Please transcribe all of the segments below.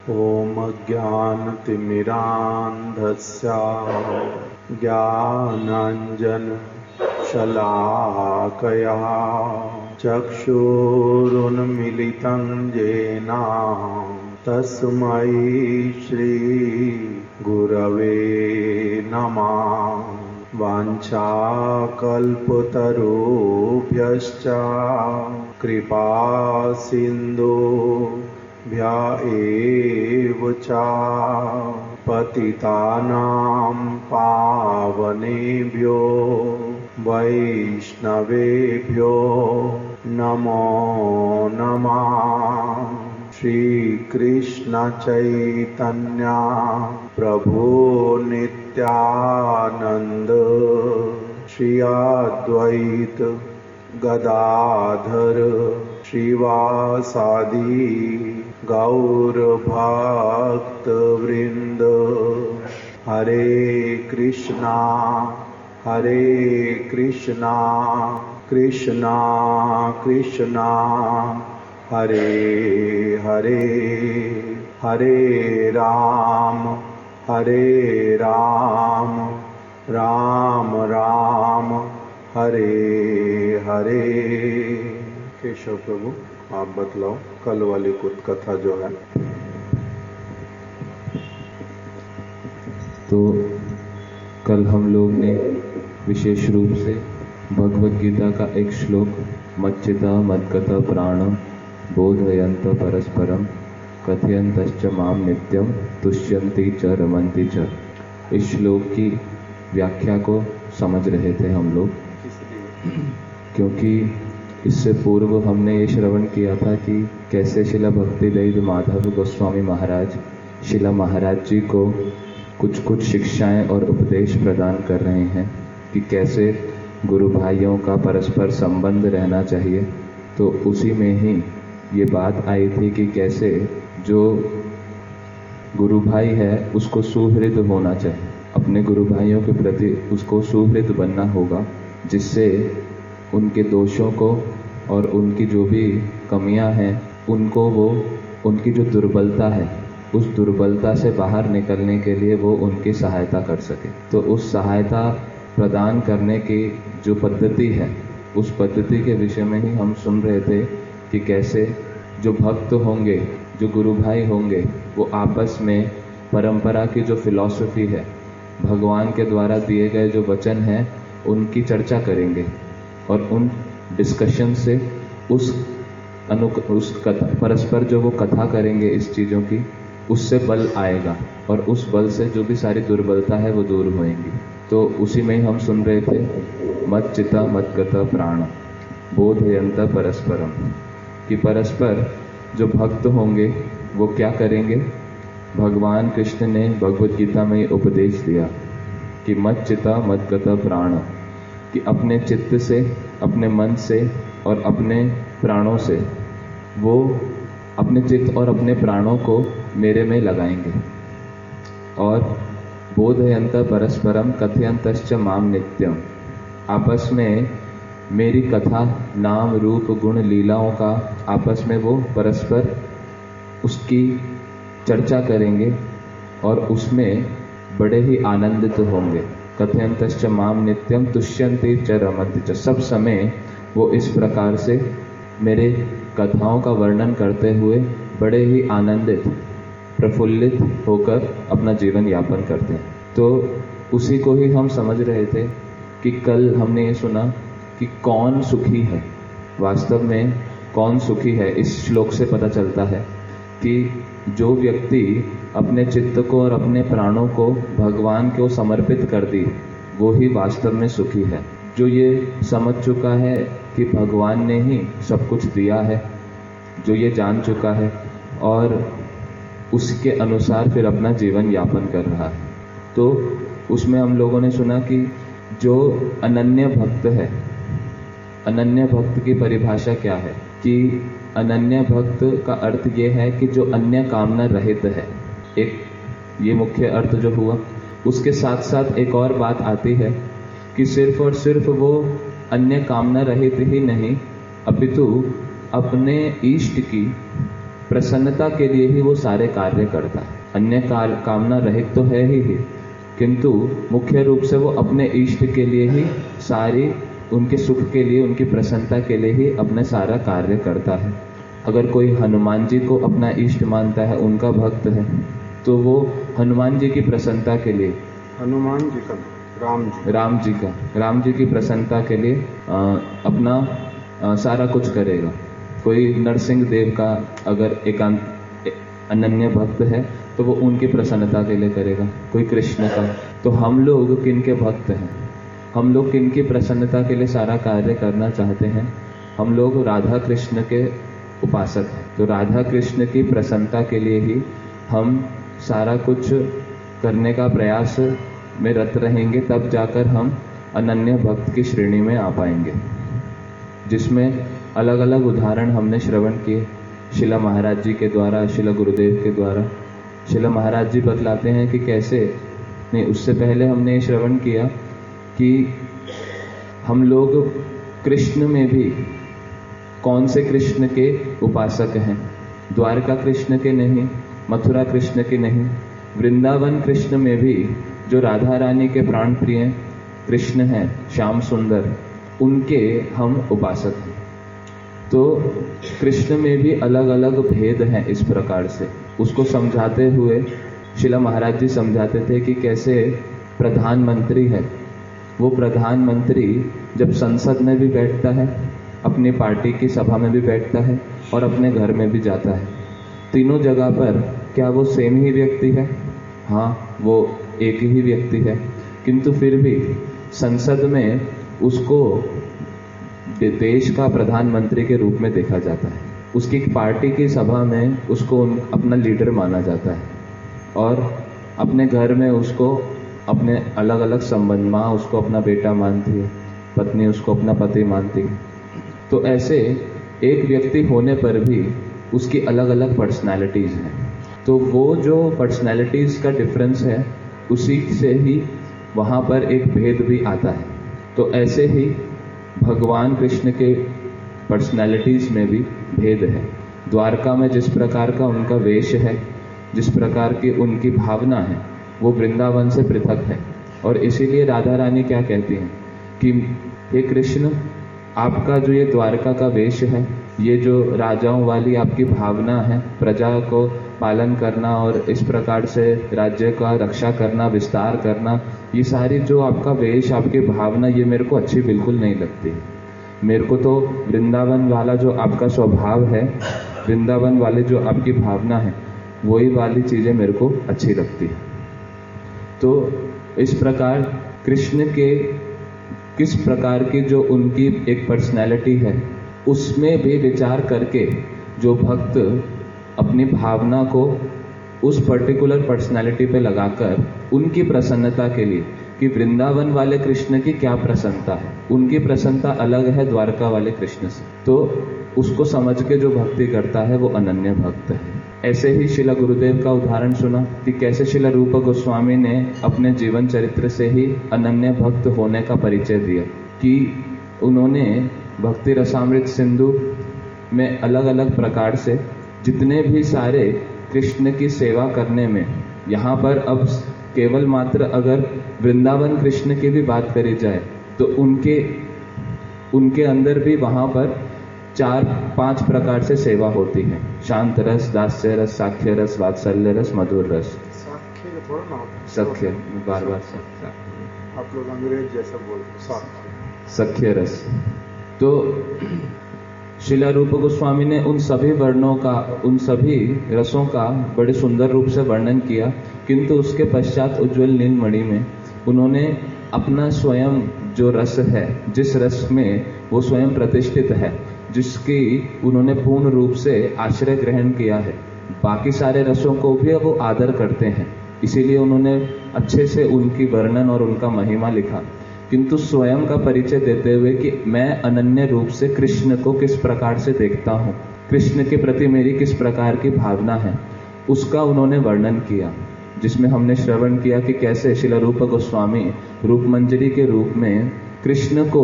ॐ ज्ञानतिमिरान्धस्य ज्ञानाञ्जनशलाकया चक्षुरुन्मीलितं येन तस्मै श्रीगुरवे नमः। वाञ्छाकल्पतरुभ्यश्च कृपासिन्धुभ्य एव च पतितानां पावनेभ्यो वैष्णवेभ्यो नमो नमः। श्रीकृष्ण चैतन्य प्रभु नित्यानंद श्री अद्वैत गदाधर श्रीवासादि गौर भक्त वृंद। हरे कृष्णा कृष्णा कृष्णा हरे हरे, हरे राम राम राम हरे हरे। केशव प्रभु आप बतलाओ कल वाली कुछ कथा जो है। तो कल हम लोग ने विशेष रूप से भगवद गीता का एक श्लोक मच्चिता मद्गता प्राण बोधयन्त परस्परम कथयन्तश्च माम नित्यम तुष्यन्ति च रमन्ति च, इस श्लोक की व्याख्या को समझ रहे थे हम लोग, क्योंकि इससे पूर्व हमने ये श्रवण किया था कि कैसे शिला भक्तिवेदांत माधव गोस्वामी महाराज शिला महाराज जी को कुछ कुछ शिक्षाएं और उपदेश प्रदान कर रहे हैं कि कैसे गुरु भाइयों का परस्पर संबंध रहना चाहिए। तो उसी में ही ये बात आई थी कि कैसे जो गुरु भाई है उसको सुहृद होना चाहिए, अपने गुरु भाइयों के प्रति उसको सुहृद बनना होगा, जिससे उनके दोषों को और उनकी जो भी कमियां हैं उनको वो उनकी जो दुर्बलता है उस दुर्बलता से बाहर निकलने के लिए वो उनकी सहायता कर सके। तो उस सहायता प्रदान करने की जो पद्धति है उस पद्धति के विषय में ही हम सुन रहे थे कि कैसे जो भक्त होंगे, जो गुरु भाई होंगे, वो आपस में परंपरा की जो फिलॉसफी है, भगवान के द्वारा दिए गए जो वचन हैं उनकी चर्चा करेंगे और उन डिस्कशन से उस परस्पर जो वो कथा करेंगे इस चीज़ों की, उससे बल आएगा और उस बल से जो भी सारी दुर्बलता है वो दूर होएंगी। तो उसी में हम सुन रहे थे मच्चिता मद्गता प्राण बोधयन्त परस्परम, कि परस्पर जो भक्त होंगे वो क्या करेंगे। भगवान कृष्ण ने भगवद गीता में उपदेश दिया कि मच्चिता मद्गता प्राण, कि अपने चित्त से, अपने मन से और अपने प्राणों से वो अपने चित्त और अपने प्राणों को मेरे में लगाएंगे। और बोधयन्त परस्परम कथयन्तश्च माम नित्यम, आपस में मेरी कथा, नाम रूप गुण लीलाओं का आपस में वो परस्पर उसकी चर्चा करेंगे और उसमें बड़े ही आनंदित होंगे। कथयन्तश्च माम नित्यम तुष्यन्ति च रमन्ति च, सब समय वो इस प्रकार से मेरे कथाओं का वर्णन करते हुए बड़े ही आनंदित प्रफुल्लित होकर अपना जीवन यापन करते हैं। तो उसी को ही हम समझ रहे थे कि कल हमने ये सुना कि कौन सुखी है, वास्तव में कौन सुखी है। इस श्लोक से पता चलता है कि जो व्यक्ति अपने चित्त को और अपने प्राणों को भगवान को समर्पित कर दी वो ही वास्तव में सुखी है। जो ये समझ चुका है कि भगवान ने ही सब कुछ दिया है, जो ये जान चुका है और उसके अनुसार फिर अपना जीवन यापन कर रहा है। तो उसमें हम लोगों ने सुना कि जो अनन्य भक्त है, अनन्य भक्त की परिभाषा क्या है कि अनन्य भक्त का अर्थ ये है कि जो अन्य कामना रहित है। एक ये मुख्य अर्थ जो हुआ, उसके साथ साथ एक और बात आती है कि सिर्फ और सिर्फ वो अन्य कामना रहित ही नहीं, अपितु अपने इष्ट की प्रसन्नता के लिए ही वो सारे कार्य करता है। अन्य कामना रहित तो है ही, किंतु मुख्य रूप से वो अपने इष्ट के लिए ही सारी, उनके सुख के लिए, उनकी प्रसन्नता के लिए ही अपने सारा कार्य करता है। अगर कोई हनुमान जी को अपना इष्ट मानता है, उनका भक्त है, तो वो हनुमान जी की प्रसन्नता के लिए, हनुमान जी का, राम जी की प्रसन्नता के लिए अपना सारा कुछ करेगा। कोई नरसिंह देव का अगर एकांत अनन्य भक्त है तो वो उनकी प्रसन्नता के लिए करेगा, कोई कृष्ण का। तो हम लोग किन के भक्त हैं, हम लोग किन की प्रसन्नता के लिए सारा कार्य करना चाहते हैं? हम लोग राधा कृष्ण के उपासक हैं। तो राधा कृष्ण की प्रसन्नता के लिए ही हम सारा कुछ करने का प्रयास में रत रहेंगे, तब जाकर हम अनन्य भक्त की श्रेणी में आ पाएंगे, जिसमें अलग अलग उदाहरण हमने श्रवण किए शिला महाराज जी के द्वारा, शिला गुरुदेव के द्वारा। शिला महाराज जी बतलाते हैं कि कैसे, नहीं उससे पहले हमने ये श्रवण किया कि हम लोग कृष्ण में भी कौन से कृष्ण के उपासक हैं। द्वारका कृष्ण के नहीं, मथुरा कृष्ण के नहीं, वृंदावन कृष्ण में भी जो राधा रानी के प्राण प्रिय कृष्ण हैं, श्याम सुंदर, उनके हम उपासक हैं। तो कृष्ण में भी अलग अलग भेद हैं। इस प्रकार से उसको समझाते हुए शिला महाराज जी समझाते थे कि कैसे प्रधानमंत्री है, वो प्रधानमंत्री जब संसद में भी बैठता है, अपनी पार्टी की सभा में भी बैठता है और अपने घर में भी जाता है, तीनों जगह पर क्या वो सेम ही व्यक्ति है? हाँ, वो एक ही व्यक्ति है, किंतु फिर भी संसद में उसको देश का प्रधानमंत्री के रूप में देखा जाता है। उसकी पार्टी की सभा में उसको अपना लीडर माना जाता है, और अपने घर में उसको अपने अलग अलग संबंध, माँ उसको अपना बेटा मानती है, पत्नी उसको अपना पति मानती है। तो ऐसे एक व्यक्ति होने पर भी उसकी अलग अलग पर्सनालिटीज़ हैं। तो वो जो पर्सनालिटीज़ का डिफरेंस है, उसी से ही वहाँ पर एक भेद भी आता है। तो ऐसे ही भगवान कृष्ण के पर्सनालिटीज़ में भी भेद है। द्वारका में जिस प्रकार का उनका वेश है, जिस प्रकार की उनकी भावना है, वो वृंदावन से पृथक है। और इसीलिए राधा रानी क्या कहती हैं कि हे कृष्ण, आपका जो ये द्वारका का वेश है, ये जो राजाओं वाली आपकी भावना है, प्रजा को पालन करना और इस प्रकार से राज्य का रक्षा करना, विस्तार करना, ये सारी जो आपका वेश, आपकी भावना, ये मेरे को अच्छी बिल्कुल नहीं लगती। मेरे को तो वृंदावन वाला जो आपका स्वभाव है, वृंदावन वाले जो आपकी भावना है, वही वाली चीज़ें मेरे को अच्छी लगती है। तो इस प्रकार कृष्ण के किस प्रकार की जो उनकी एक पर्सनैलिटी है, उसमें भी विचार करके जो भक्त अपनी भावना को उस पर्टिकुलर पर्सनैलिटी पे लगाकर उनकी प्रसन्नता के लिए, कि वृंदावन वाले कृष्ण की क्या प्रसन्नता है, उनकी प्रसन्नता अलग है द्वारका वाले कृष्ण से, तो उसको समझ के जो भक्ति करता है वो अनन्य भक्त है। ऐसे ही शिला गुरुदेव का उदाहरण सुना कि कैसे शिला रूप गोस्वामी ने अपने जीवन चरित्र से ही अनन्य भक्त होने का परिचय दिया, कि उन्होंने भक्ति रसामृत सिंधु में अलग अलग प्रकार से जितने भी सारे कृष्ण की सेवा करने में, यहाँ पर अब केवल मात्र अगर वृंदावन कृष्ण की भी बात करी जाए तो उनके अंदर भी वहाँ पर 4-5 प्रकार से सेवा होती है। शांत रस, दास्य रस, साख्य रस, वात्सल्य रस, मधुर रस। साख्य थोड़ा ना, सख्य, बार बार सख्य, आप लोग अंग्रेज जैसा बोलते, सख्य रस। तो शिला रूप गोस्वामी ने उन सभी वर्णों का, उन सभी रसों का बड़े सुंदर रूप से वर्णन किया, किंतु उसके पश्चात उज्ज्वल नीलमणि में उन्होंने अपना स्वयं जो रस है, जिस रस में वो स्वयं प्रतिष्ठित है, जिसकी उन्होंने पूर्ण रूप से आश्रय ग्रहण किया है, बाकी सारे रसों को भी वो आदर करते हैं। इसीलिए उन्होंने अच्छे से उनकी वर्णन और उनका महिमा लिखा, किंतु स्वयं का परिचय देते हुए कि मैं अनन्य रूप से कृष्ण को किस प्रकार से देखता हूँ, कृष्ण के प्रति मेरी किस प्रकार की भावना है, उसका उन्होंने वर्णन किया, जिसमें हमने श्रवण किया कि कैसे शिला रूप गोस्वामी रूप मंजरी के रूप में कृष्ण को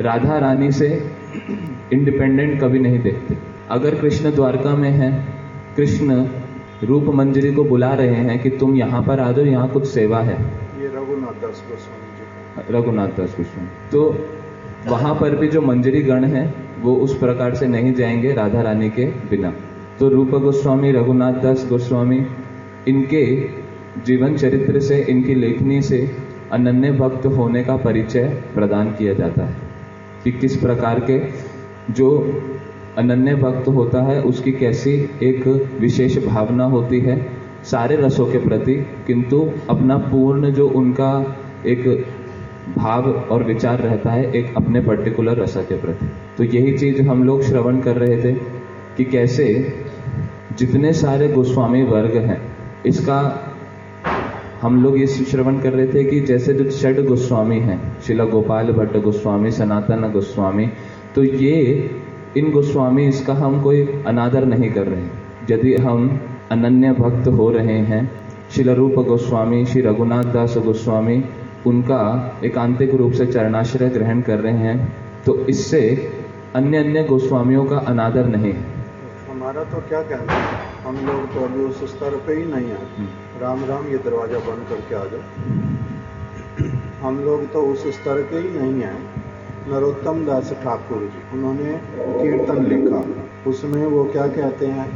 राधा रानी से इंडिपेंडेंट कभी नहीं देखते। अगर कृष्ण द्वारका में है कृष्ण रूप मंजरी को बुला रहे हैं कि तुम यहाँ पर आ जाओ, यहाँ कुछ सेवा है। ये रघुनाथ दास गोस्वामी जी का। रघुनाथ दास गोस्वामी, तो वहां पर भी जो मंजरी गण है वो उस प्रकार से नहीं जाएंगे राधा रानी के बिना। तो रूप गोस्वामी, रघुनाथ दास गोस्वामी, इनके जीवन चरित्र से, इनकी लेखनी से अनन्य भक्त होने का परिचय प्रदान किया जाता है कि किस प्रकार के जो अनन्य भक्त होता है उसकी कैसी एक विशेष भावना होती है सारे रसों के प्रति, किंतु अपना पूर्ण जो उनका एक भाव और विचार रहता है एक अपने पर्टिकुलर रस के प्रति। तो यही चीज हम लोग श्रवण कर रहे थे कि कैसे जितने सारे गोस्वामी वर्ग हैं, इसका हम लोग ये श्रवण कर रहे थे कि जैसे जो षड गोस्वामी हैं, शिला गोपाल भट्ट गोस्वामी, सनातन गोस्वामी, तो ये इन गोस्वामी इसका हम कोई अनादर नहीं कर रहे हैं। यदि हम अनन्य भक्त हो रहे हैं, शिला रूप गोस्वामी, श्री रघुनाथ दास गोस्वामी, उनका एकांतिक रूप से चरणाश्रय ग्रहण कर रहे हैं, तो इससे अन्य अन्य गोस्वामियों का अनादर नहीं है। हमारा तो क्या कहना है, हम लोग तो अभी उस स्तर पे ही नहीं है। राम राम, ये दरवाजा बंद करके आ जाओ। हम लोग तो उस स्तर के ही नहीं है। नरोत्तम दास ठाकुर जी, उन्होंने कीर्तन लिखा, उसमें वो क्या कहते हैं,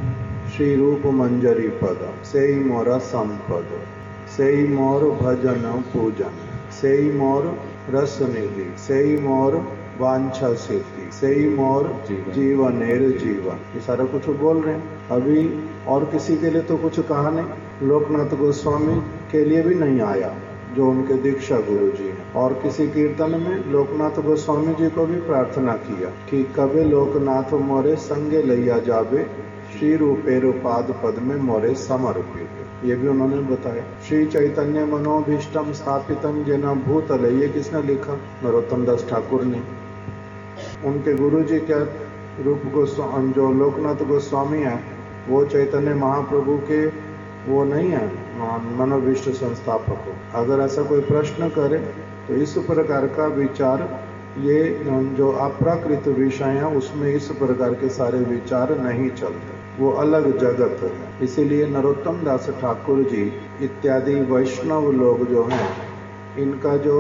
श्री रूप मंजरी पद सेई मोरा संपद, सेई मोर भजन पूजन, सेई मोर रस निधि, सेई मोर वांछा सिद्धि, सेई मोर जीवनेर जीवन। ये सारा कुछ बोल रहे हैं। अभी और किसी के लिए तो कुछ कहा नहीं, लोकनाथ गोस्वामी के लिए भी नहीं आया जो उनके दीक्षा गुरु जी हैं। और किसी कीर्तन में लोकनाथ गोस्वामी जी को भी प्रार्थना किया कि कबे लोकनाथ मोरे संगे लैया जाबे, श्री रूपेर पाद पद में मोरे समर्पित। ये भी उन्होंने बताया। श्री चैतन्य मनोभीष्टम स्थापितम जेना भूतल, ये किसने लिखा? नरोत्तम दास ठाकुर ने। उनके गुरु जी क्या रूप गोस्वामी, जो लोकनाथ गोस्वामी है, वो चैतन्य महाप्रभु के वो नहीं है मनोभीष्ट संस्थापक हो। अगर ऐसा कोई प्रश्न करे तो इस प्रकार का विचार, ये जो अप्राकृत विषय है उसमें इस प्रकार के सारे विचार नहीं चलते, वो अलग जगत है। इसीलिए नरोत्तम दास ठाकुर जी इत्यादि वैष्णव लोग जो हैं, इनका जो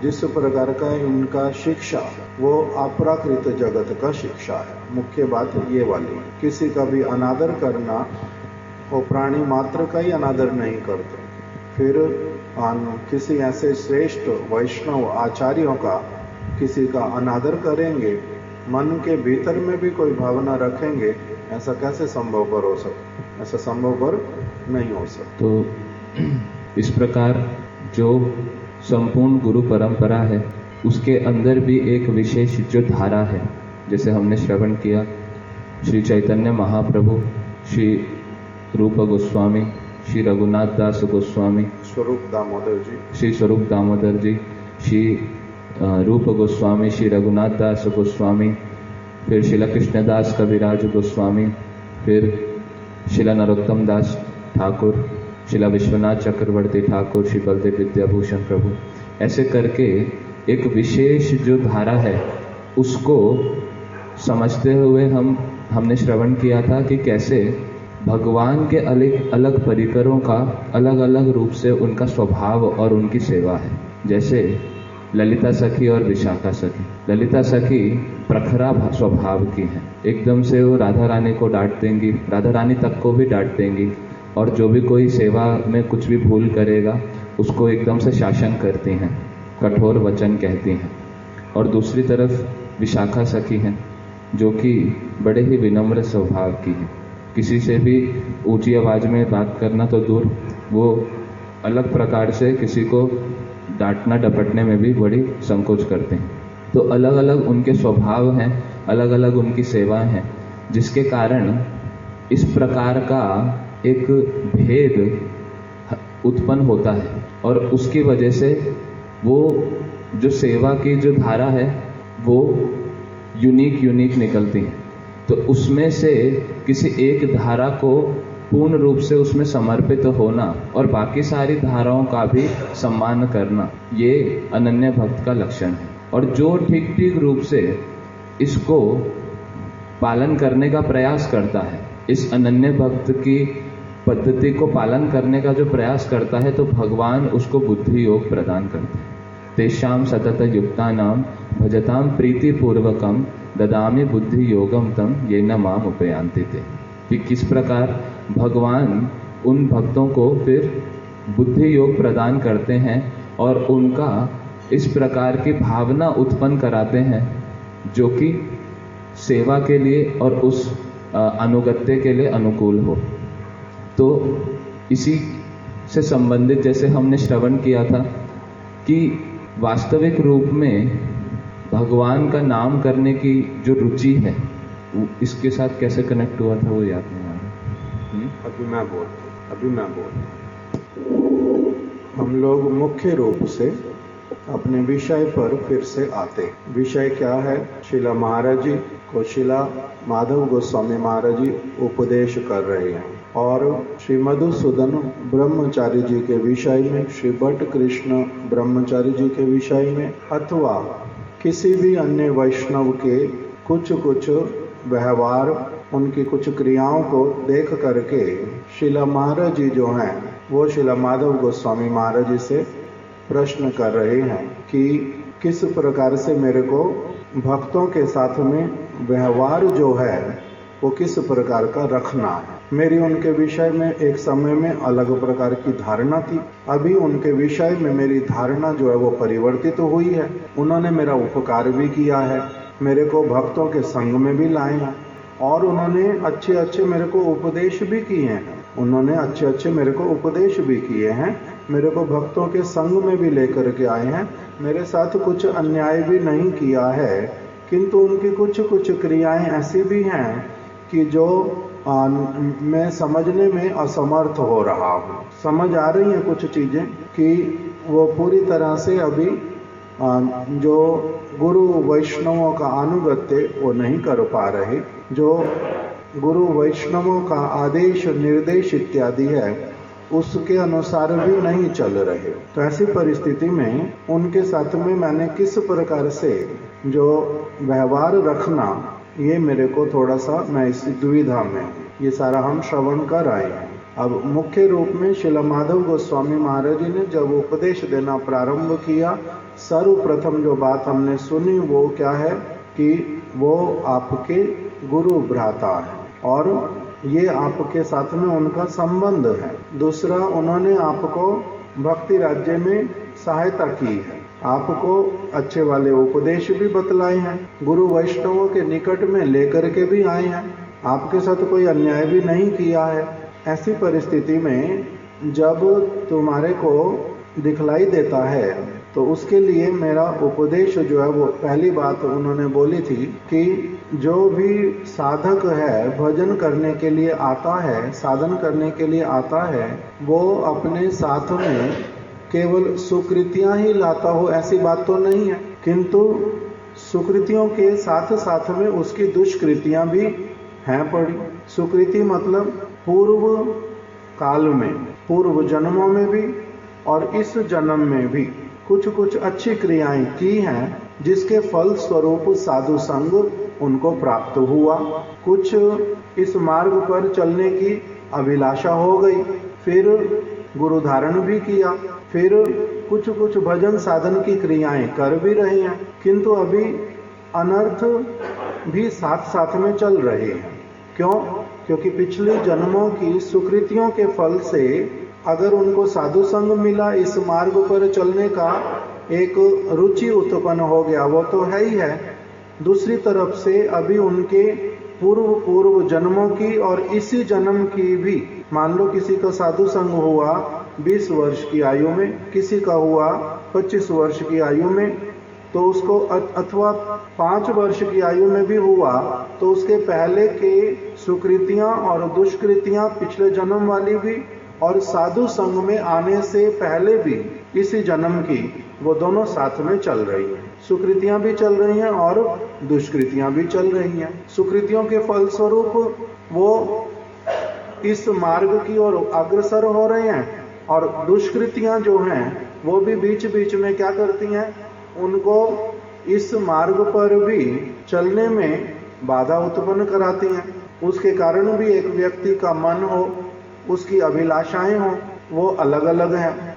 जिस प्रकार का इनका शिक्षा, वो अप्राकृत जगत का शिक्षा है। मुख्य बात ये वाली है। किसी का भी अनादर करना, वो प्राणी मात्र का ही अनादर नहीं करते, फिर किसी ऐसे श्रेष्ठ वैष्णव आचार्यों का किसी का अनादर करेंगे, मन के भीतर में भी कोई भावना रखेंगे, ऐसा कैसे संभव पर हो सकता? ऐसा संभव पर नहीं हो सकता। तो इस प्रकार जो संपूर्ण गुरु परंपरा है, उसके अंदर भी एक विशेष जो धारा है, जैसे हमने श्रवण किया श्री चैतन्य महाप्रभु, श्री रूप गोस्वामी, श्री रघुनाथ दास गोस्वामी, स्वरूप दामोदर जी, श्री स्वरूप दामोदर जी, श्री रूप गोस्वामी, श्री रघुनाथ दास गोस्वामी, फिर शिला कृष्णदास कविराज गोस्वामी, फिर शिला नरोत्तम दास ठाकुर, शिला विश्वनाथ चक्रवर्ती ठाकुर, श्री बलदेव विद्याभूषण प्रभु, ऐसे करके एक विशेष जो धारा है उसको समझते हुए हमने श्रवण किया था कि कैसे भगवान के अलग अलग परिकरों का अलग अलग रूप से उनका स्वभाव और उनकी सेवा है। जैसे ललिता सखी और विशाखा सखी। ललिता सखी प्रखरा स्वभाव की हैं, एकदम से वो राधा रानी को डांट देंगी, राधा रानी तक को भी डांट देंगी, और जो भी कोई सेवा में कुछ भी भूल करेगा उसको एकदम से शासन करती हैं, कठोर वचन कहती हैं। और दूसरी तरफ विशाखा सखी हैं, जो कि बड़े ही विनम्र स्वभाव की हैं, किसी से भी ऊंची आवाज में बात करना तो दूर, वो अलग प्रकार से किसी को डांटना डपटने में भी बड़ी संकोच करते हैं। तो अलग अलग उनके स्वभाव हैं, अलग अलग उनकी सेवाएं हैं, जिसके कारण इस प्रकार का एक भेद उत्पन्न होता है, और उसकी वजह से वो जो सेवा की जो धारा है वो यूनिक निकलती है। तो उसमें से किसी एक धारा को पूर्ण रूप से उसमें समर्पित होना और बाकी सारी धाराओं का भी सम्मान करना, ये अनन्य भक्त का लक्षण है। और जो ठीक रूप से इसको पालन करने का प्रयास करता है, इस अनन्य भक्त की पद्धति को पालन करने का जो प्रयास करता है तो भगवान उसको बुद्धि योग प्रदान करते हैं। तेषाम सतत युक्तानाम भजताम प्रीति पूर्वकम ददामि बुद्धि योगम तम ये न माम उपयांति ते, कि किस प्रकार भगवान उन भक्तों को फिर बुद्धि योग प्रदान करते हैं और उनका इस प्रकार की भावना उत्पन्न कराते हैं जो कि सेवा के लिए और उस अनुगत्य के लिए अनुकूल हो। तो इसी से संबंधित जैसे हमने श्रवण किया था कि वास्तविक रूप में भगवान का नाम करने की जो रुचि है इसके साथ कैसे कनेक्ट हुआ था वो याद नहीं आ रहा। अभी मैं बोल हम लोग मुख्य रूप से अपने विषय पर फिर से आते। विषय क्या है? शिला महाराज जी को शिला माधव गोस्वामी महाराज जी उपदेश कर रहे हैं और श्री मधुसूदन ब्रह्मचारी जी के विषय में, श्री भट्ट कृष्ण ब्रह्मचारी जी के विषय में, अथवा किसी भी अन्य वैष्णव के कुछ कुछ व्यवहार, उनकी कुछ क्रियाओं को देख करके शिला महाराज जी जो हैं वो शिला माधव गोस्वामी महाराज जी से प्रश्न कर रहे हैं कि किस प्रकार से मेरे को भक्तों के साथ में व्यवहार जो है वो किस प्रकार का रखना है। मेरी उनके विषय में एक समय में अलग प्रकार की धारणा थी, अभी उनके विषय में मेरी धारणा जो है वो परिवर्तित तो हुई है। उन्होंने मेरा उपकार भी किया है, मेरे को भक्तों के संग में भी लाए हैं और उन्होंने अच्छे अच्छे मेरे को उपदेश भी किए हैं। उन्होंने अच्छे अच्छे मेरे को उपदेश भी किए हैं, मेरे को भक्तों के संग में भी लेकर के आए हैं, मेरे साथ कुछ अन्याय भी नहीं किया है, किंतु उनकी कुछ कुछ क्रियाएं ऐसी भी हैं कि जो मैं समझने में असमर्थ हो रहा हूँ। समझ आ रही हैं कुछ चीजें कि वो पूरी तरह से अभी जो गुरु वैष्णवों का अनुगत्य वो नहीं कर पा रहे, जो गुरु वैष्णवों का आदेश निर्देश इत्यादि है उसके अनुसार भी नहीं चल रहे। तो ऐसी परिस्थिति में उनके साथ में मैंने किस प्रकार से जो व्यवहार रखना, ये मेरे को थोड़ा सा, मैं इस दुविधा में हूँ। ये सारा हम श्रवण कर आए हैं। अब मुख्य रूप में शिला माधव गोस्वामी महाराज जी ने जब उपदेश देना प्रारंभ किया, सर्वप्रथम जो बात हमने सुनी वो क्या है कि वो आपके गुरु भ्राता है और ये आपके साथ में उनका संबंध है। दूसरा, उन्होंने आपको भक्ति राज्य में सहायता की है, आपको अच्छे वाले उपदेश भी बतलाए हैं, गुरु वैष्णवों के निकट में लेकर के भी आए हैं, आपके साथ कोई अन्याय भी नहीं किया है। ऐसी परिस्थिति में जब तुम्हारे को दिखलाई देता है तो उसके लिए मेरा उपदेश जो है वो, पहली बात उन्होंने बोली थी कि जो भी साधक है भजन करने के लिए आता है, साधन करने के लिए आता है, वो अपने साथ में केवल सुकृतियां ही लाता हो ऐसी बात तो नहीं है, किंतु सुकृतियों के साथ साथ में उसकी दुष्कृतियां भी हैं पड़ी। सुकृति मतलब पूर्व काल में, पूर्व जन्मों में भी और इस जन्म में भी कुछ कुछ अच्छी क्रियाएं की हैं जिसके फल स्वरूप साधु संग उनको प्राप्त हुआ। कुछ इस मार्ग पर चलने की अभिलाषा हो गई, फिर गुरु धारण भी किया, फिर कुछ कुछ भजन साधन की क्रियाएं कर भी रहे हैं, किंतु अभी अनर्थ भी साथ साथ में चल रहे हैं। क्यों? क्योंकि पिछले जन्मों की सुकृतियों के फल से अगर उनको साधु संग मिला, इस मार्ग पर चलने का एक रुचि उत्पन्न हो गया, वो तो है ही है। दूसरी तरफ से अभी उनके पूर्व जन्मों की और इसी जन्म की भी, मान लो किसी का साधु संग हुआ 20 वर्ष की आयु में, किसी का हुआ 25 वर्ष की आयु में, तो उसको अथवा 5 वर्ष की आयु में भी हुआ तो उसके पहले के सुकृतियां और दुष्कृतियां पिछले जन्म वाली भी और साधु संग में आने से पहले भी इसी जन्म की, वो दोनों साथ में चल रही हैं। सुकृतियां भी चल रही हैं और दुष्कृतियां भी चल रही हैं। सुकृतियों के फल स्वरूप वो इस मार्ग की ओर अग्रसर हो रहे हैं और दुष्कृतियां जो हैं वो भी बीच बीच में क्या करती हैं, उनको इस मार्ग पर भी चलने में बाधा उत्पन्न कराती हैं। उसके कारण भी एक व्यक्ति का मन हो, उसकी अभिलाषाएं हो, वो अलग अलग हैं।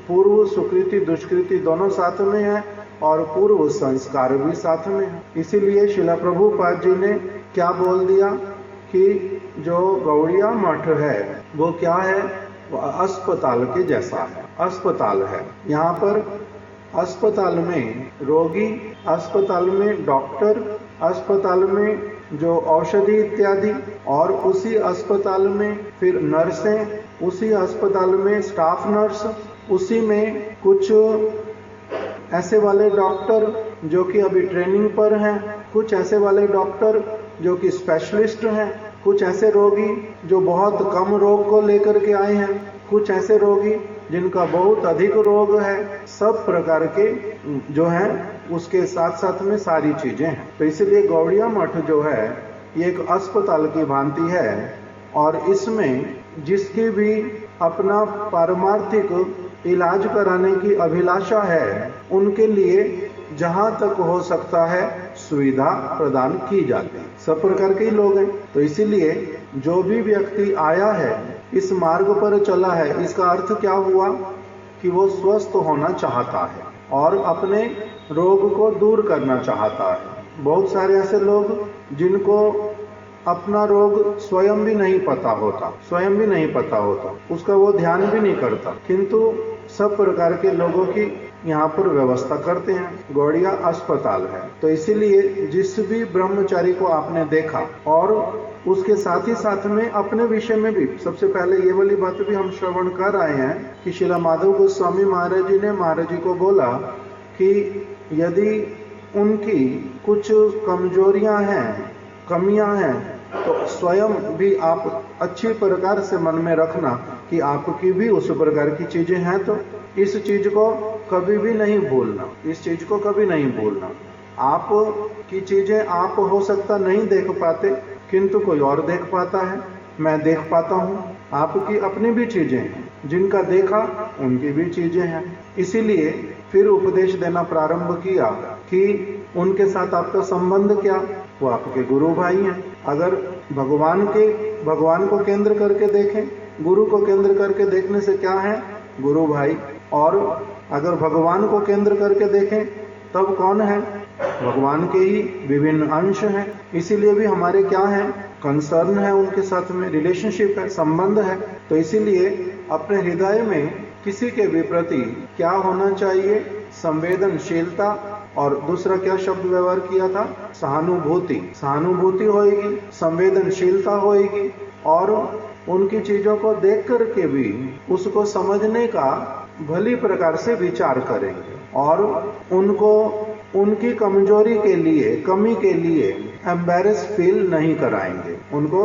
पूर्व सुकृति दुष्कृति दोनों साथ में है और पूर्व संस्कार भी साथ में है। इसीलिए श्रील प्रभुपाद जी ने क्या बोल दिया कि जो गौड़िया मठ है वो क्या है, वो अस्पताल के जैसा है। अस्पताल है, यहाँ पर अस्पताल में रोगी, अस्पताल में डॉक्टर, अस्पताल में जो औषधि इत्यादि, और उसी अस्पताल में फिर नर्सें, उसी अस्पताल में स्टाफ नर्स, उसी में कुछ ऐसे वाले डॉक्टर जो कि अभी ट्रेनिंग पर हैं, कुछ ऐसे वाले डॉक्टर जो कि स्पेशलिस्ट हैं, कुछ ऐसे रोगी जो बहुत कम रोग को लेकर के आए हैं, कुछ ऐसे रोगी जिनका बहुत अधिक रोग है। सब प्रकार के जो हैं उसके साथ साथ में सारी चीजें हैं। तो इसलिए गौड़िया मठ जो है ये एक अस्पताल की भांति है, और इसमें जिसकी भी अपना पारमार्थिक इलाज कराने की अभिलाषा है उनके लिए जहां तक हो सकता है सुविधा प्रदान की जाती है। सब प्रकार के लोग हैं। तो इसीलिए जो भी व्यक्ति आया है, इस मार्ग पर चला है, इसका अर्थ क्या हुआ कि वो स्वस्थ होना चाहता है और अपने रोग को दूर करना चाहता है। बहुत सारे ऐसे लोग जिनको अपना रोग स्वयं भी नहीं पता होता, उसका वो ध्यान भी नहीं करता, किंतु सब प्रकार के लोगों की यहाँ पर व्यवस्था करते हैं। गौड़िया अस्पताल है। तो इसीलिए जिस भी ब्रह्मचारी को आपने देखा और उसके साथ ही साथ में अपने विषय में भी, सबसे पहले ये वाली बात भी हम श्रवण कर आए हैं कि श्रील माधव गोस्वामी महाराज जी ने महाराज जी को बोला कि यदि उनकी कुछ कमजोरियां हैं, कमियां हैं, तो स्वयं भी आप अच्छी प्रकार से मन में रखना कि आपकी भी उस प्रकार की चीजें हैं। तो इस चीज को कभी भी नहीं भूलना, इस चीज को कभी नहीं भूलना। आप की चीजें आप हो सकता नहीं देख पाते, किंतु कोई और देख पाता है, मैं देख पाता हूँ। आपकी अपनी भी चीजें हैं, जिनका देखा उनकी भी चीजें हैं। इसीलिए फिर उपदेश देना प्रारंभ किया कि उनके साथ आपका संबंध क्या, वो आपके गुरु भाई हैं। अगर भगवान को केंद्र करके देखें, गुरु को केंद्र करके देखने से क्या है, गुरु भाई। और अगर भगवान को केंद्र करके देखें तब कौन है, भगवान के ही विभिन्न अंश हैं। इसीलिए भी हमारे क्या है, कंसर्न है, उनके साथ में रिलेशनशिप है, संबंध है। तो इसीलिए अपने हृदय में किसी के भी प्रति क्या होना चाहिए, संवेदनशीलता, और दूसरा क्या शब्द व्यवहार किया था, सहानुभूति होएगी, संवेदनशीलता होएगी, और उनकी चीजों को देख करके भी उसको समझने का भली प्रकार से विचार करेंगे और उनको उनकी कमजोरी के लिए, कमी के लिए एम्बैरेस फील नहीं कराएंगे, उनको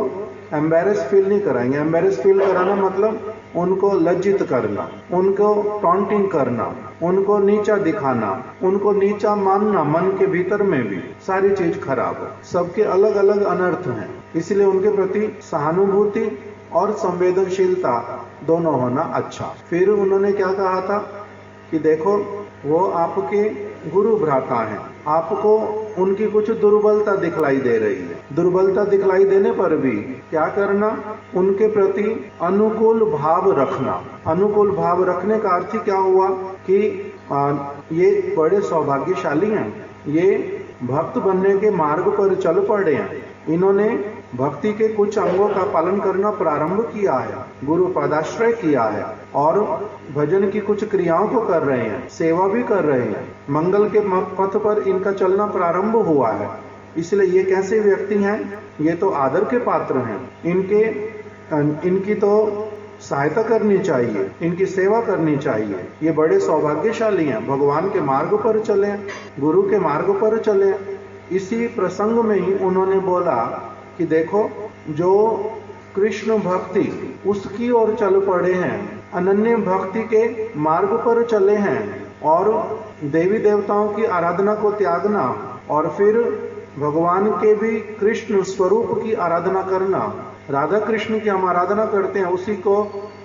एम्बैरेस फील नहीं कराएंगे। एम्बैरेस फील कराना मतलब उनको लज्जित करना, उनको टॉन्टिंग करना, उनको नीचा दिखाना, उनको नीचा मानना, मन के भीतर में भी सारी चीज खराब है। सबके अलग अलग अनर्थ हैं। इसलिए उनके प्रति सहानुभूति और संवेदनशीलता दोनों होना अच्छा। फिर उन्होंने क्या कहा था कि देखो वो आपके गुरु भ्राता हैं, आपको उनकी कुछ दुर्बलता दिखलाई दे रही है। दुर्बलता दिखलाई देने पर भी क्या करना, उनके प्रति अनुकूल भाव रखना। अनुकूल भाव रखने का अर्थ क्या हुआ कि ये बड़े सौभाग्यशाली हैं, ये भक्त बनने के मार्ग पर चल पड़े हैं, इन्होंने भक्ति के कुछ अंगों का पालन करना प्रारंभ किया है, गुरु पदाश्रय किया है और भजन की कुछ क्रियाओं को कर रहे हैं, सेवा भी कर रहे हैं, मंगल के पथ पर इनका चलना प्रारंभ हुआ है। इसलिए ये कैसे व्यक्ति हैं, ये तो आदर के पात्र हैं, इनकी तो सहायता करनी चाहिए, इनकी सेवा करनी चाहिए। ये बड़े सौभाग्यशाली हैं, भगवान के मार्ग पर चले, गुरु के मार्ग पर चले। इसी प्रसंग में ही उन्होंने बोला कि देखो जो कृष्ण भक्ति उसकी ओर चल पड़े हैं, अनन्य भक्ति के मार्ग पर चले हैं और देवी देवताओं की आराधना को त्यागना और फिर भगवान के भी कृष्ण स्वरूप की आराधना करना, राधा कृष्ण की हम आराधना करते हैं, उसी को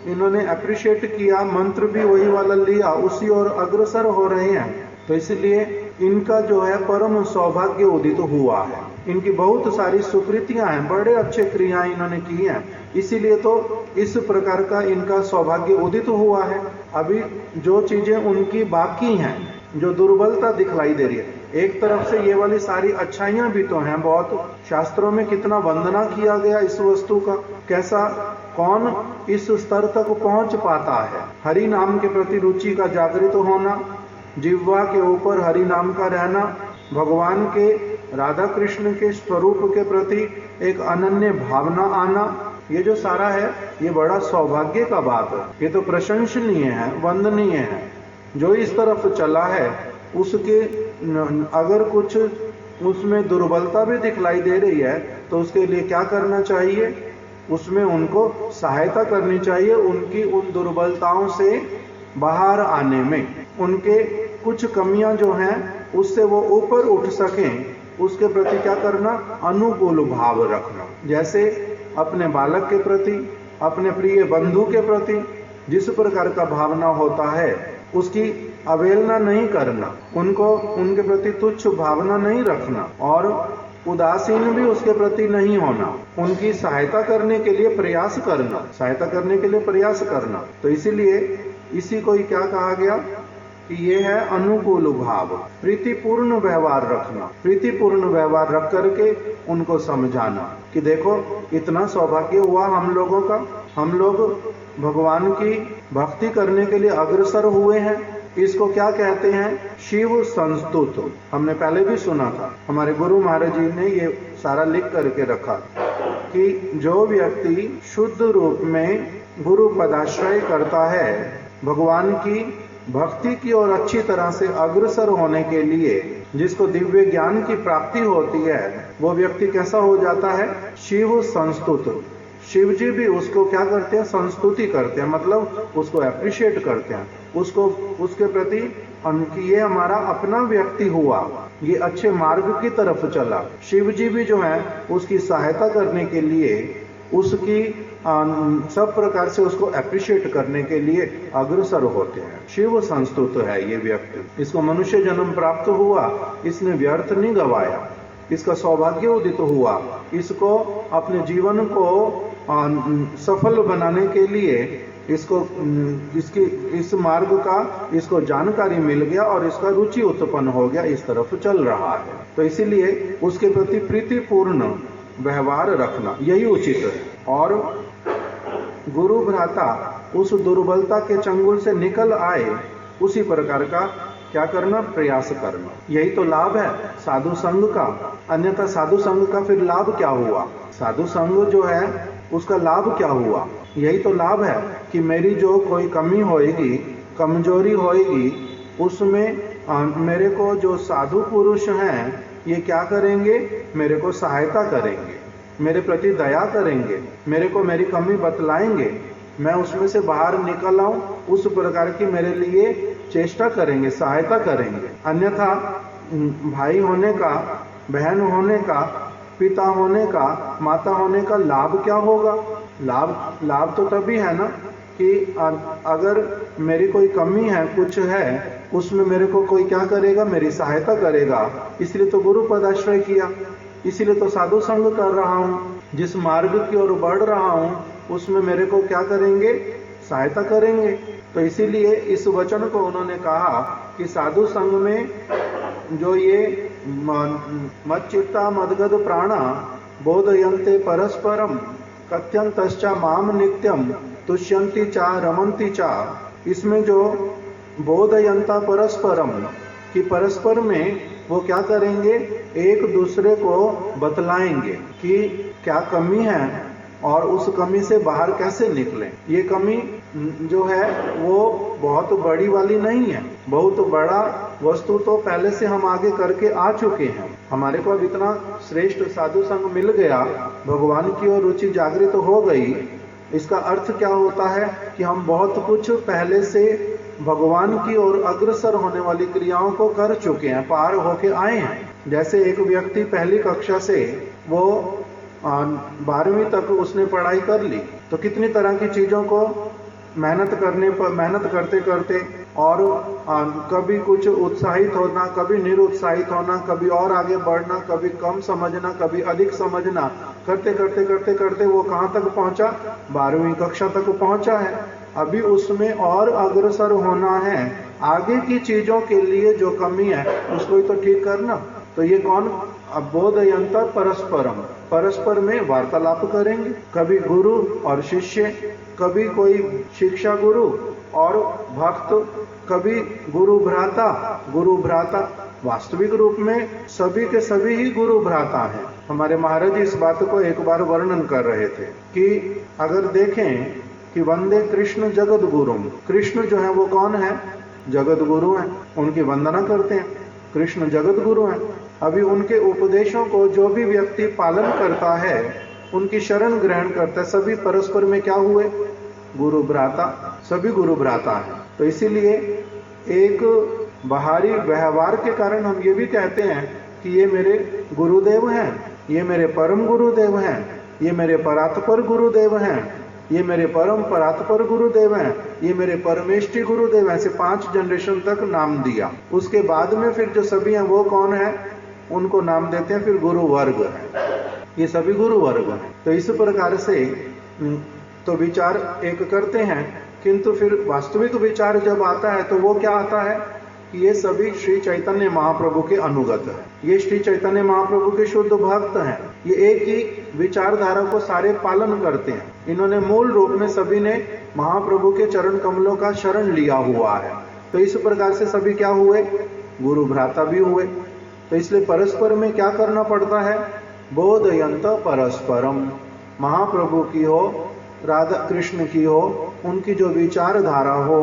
इन्होंने अप्रिशिएट किया, मंत्र भी वही वाला लिया, उसी ओर अग्रसर हो रहे हैं। तो इसलिए इनका जो है परम सौभाग्य उदित हुआ है। इनकी बहुत सारी सुकृतियां हैं, बड़े अच्छे क्रियाएं इन्होंने की हैं, इसीलिए तो इस प्रकार का इनका सौभाग्य उदित हुआ है। अभी जो चीजें उनकी बाकी हैं, जो दुर्बलता दिखलाई दे रही है, एक तरफ से ये वाली सारी अच्छाइयां भी तो हैं, बहुत शास्त्रों में कितना वंदना किया गया इस वस्तु का, कैसा कौन इस स्तर तक पहुंच पाता है। हरि नाम के प्रति रुचि का जागृत होना, जिह्वा के ऊपर हरि नाम का रहना, भगवान के राधा कृष्ण के स्वरूप के प्रति एक अनन्य भावना आना, ये जो सारा है ये बड़ा सौभाग्य का बात है। ये तो प्रशंसनीय है, वंदनीय है। जो इस तरफ चला है उसके अगर कुछ उसमें दुर्बलता भी दिखलाई दे रही है तो उसके लिए क्या करना चाहिए, उसमें उनको सहायता करनी चाहिए, उनकी उन दुर्बलताओं से बाहर आने में, उनके कुछ कमियां जो हैं उससे वो ऊपर उठ सकें, उसके प्रति क्या करना, अनुकूल भाव रखना। जैसे अपने बालक के प्रति, अपने प्रिय बंधु के प्रति जिस प्रकार का भावना होता है उसकी अवहेलना नहीं करना, उनको उनके प्रति तुच्छ भावना नहीं रखना और उदासीन भी उसके प्रति नहीं होना, उनकी सहायता करने के लिए प्रयास करना, सहायता करने के लिए प्रयास करना। तो इसीलिए इसी को ही क्या कहा गया कि ये है अनुकूल भाव, प्रीतिपूर्ण व्यवहार रखना, प्रीतिपूर्ण व्यवहार रख करके उनको समझाना कि देखो इतना सौभाग्य हुआ हम लोगों का, हम लोग भगवान की भक्ति करने के लिए अग्रसर हुए हैं। इसको क्या कहते हैं, शिव संस्तुत। हमने पहले भी सुना था, हमारे गुरु महाराज जी ने ये सारा लिख करके रखा कि जो व्यक्ति शुद्ध रूप में गुरु पदाश्रय करता है, भगवान की भक्ति की ओर अच्छी तरह से अग्रसर होने के लिए जिसको दिव्य ज्ञान की प्राप्ति होती है, वो व्यक्ति कैसा हो जाता है, शिव संस्तुत। शिव जी भी उसको क्या करते हैं, संस्तुति करते हैं, मतलब उसको अप्रिशिएट करते हैं, उसको उसके प्रति ये हमारा अपना व्यक्ति हुआ, ये अच्छे मार्ग की तरफ चला। शिव जी भी जो है उसकी सहायता करने के लिए, उसकी सब प्रकार से उसको अप्रिशिएट करने के लिए अग्रसर होते हैं। शिव संस्तुत है ये व्यक्ति, इसको मनुष्य जन्म प्राप्त हुआ, इसने व्यर्थ नहीं गवाया, इसका सौभाग्य उदित हुआ, इसको अपने जीवन को सफल बनाने के लिए इसको इस मार्ग का इसको जानकारी मिल गया और इसका रुचि उत्पन्न हो गया, इस तरफ चल रहा है। तो इसीलिए उसके प्रति प्रीतिपूर्ण व्यवहार रखना यही उचित है। और गुरु भ्राता उस दुर्बलता के चंगुल से निकल आए, उसी प्रकार का क्या करना, प्रयास करना। यही तो लाभ है साधु संघ का। अन्यथा साधु संघ का फिर लाभ क्या हुआ, साधु संघ जो है उसका लाभ क्या हुआ, यही तो लाभ है कि मेरी जो कोई कमी होएगी, कमजोरी होएगी, उसमें मेरे को जो साधु पुरुष हैं ये क्या करेंगे, मेरे को सहायता करेंगे, मेरे प्रति दया करेंगे, मेरे को मेरी कमी बतलाएंगे, मैं उसमें से बाहर निकल आऊं, उस प्रकार की मेरे लिए चेष्टा करेंगे, सहायता करेंगे। अन्यथा भाई होने का, बहन होने का, पिता होने का, माता होने का लाभ क्या होगा, लाभ तो तभी है ना कि अगर मेरी कोई कमी है, कुछ है, उसमें मेरे को कोई क्या करेगा, मेरी सहायता करेगा। इसलिए तो गुरु पदाश्रय किया, इसीलिए तो साधु संग कर रहा हूँ, जिस मार्ग की ओर बढ़ रहा हूँ उसमें मेरे को क्या करेंगे, सहायता करेंगे। तो इसीलिए इस वचन को उन्होंने कहा कि साधु संग में जो ये मच्चित्ता मदगद प्राणा बोधयन्ते परस्परम कथ्यन्तश्च माम नित्यम तुष्यन्ति चा रमन्ति चा, इसमें जो बोधयन्ता परस्परम कि परस्पर में वो क्या करेंगे, एक दूसरे को बतलाएंगे कि क्या कमी है और उस कमी से बाहर कैसे निकलें। ये कमी जो है वो बहुत बड़ी वाली नहीं है, बहुत बड़ा वस्तु तो पहले से हम आगे करके आ चुके हैं। हमारे को अब इतना श्रेष्ठ साधु संग मिल गया, भगवान की ओर रुचि जागृत हो गई। इसका अर्थ क्या होता है कि हम बहुत कुछ पहले से भगवान की ओर अग्रसर होने वाली क्रियाओं को कर चुके हैं, पार होके आए हैं। जैसे एक व्यक्ति पहली कक्षा से वो 12वीं तक उसने पढ़ाई कर ली, तो कितनी तरह की चीजों को मेहनत करते करते और कभी कुछ उत्साहित होना, कभी निरुत्साहित होना, कभी और आगे बढ़ना, कभी कम समझना, कभी अधिक समझना, करते करते करते करते वो कहाँ तक पहुंचा? 12वीं कक्षा तक पहुंचा है। अभी उसमें और अग्रसर होना है। आगे की चीजों के लिए जो कमी है उसको ही तो ठीक करना। तो ये कौन? बोधयंत परस्परम, परस्पर में वार्तालाप करेंगे। कभी गुरु और शिष्य, कभी कोई शिक्षा गुरु और भक्त, कभी गुरु भ्राता। वास्तविक रूप में सभी के सभी ही गुरु भ्राता हैं। हमारे महाराज जी इस बात को एक बार वर्णन कर रहे थे कि अगर देखें कि वंदे कृष्ण जगत गुरुम, कृष्ण जो है वो कौन है? जगत गुरु हैं, उनकी वंदना करते हैं। कृष्ण जगत गुरु हैं। अभी उनके उपदेशों को जो भी व्यक्ति पालन करता है, उनकी शरण ग्रहण करता है, सभी परस्पर में क्या हुए? गुरु भ्राता, सभी गुरु भ्राता है। तो इसीलिए एक बाहरी व्यवहार के कारण हम ये भी कहते हैं कि ये मेरे गुरुदेव हैं, ये मेरे परम गुरुदेव हैं, ये मेरे परात्पर गुरुदेव हैं, ये मेरे परम परात्पर गुरुदेव हैं, ये मेरे परमेष्टि गुरुदेव हैं। ऐसे 5 जनरेशन तक नाम दिया। उसके बाद में फिर जो सभी हैं वो कौन है? उनको नाम देते हैं फिर गुरु वर्ग है। ये सभी गुरु वर्ग हैं। तो इस प्रकार से तो विचार एक करते हैं, किंतु फिर वास्तविक विचार जब आता है तो वो क्या आता है कि ये सभी श्री चैतन्य महाप्रभु के अनुगत है। ये श्री चैतन्य महाप्रभु के शुद्ध भक्त हैं। ये एक ही विचारधारा को सारे पालन करते हैं। इन्होंने मूल रूप में सभी ने महाप्रभु के चरण कमलों का शरण लिया हुआ है। तो इस प्रकार से सभी क्या हुए? गुरु भ्राता भी हुए। तो इसलिए परस्पर में क्या करना पड़ता है? बोधयंत परस्परम, महाप्रभु की हो, राधा कृष्ण की हो, उनकी जो विचारधारा हो,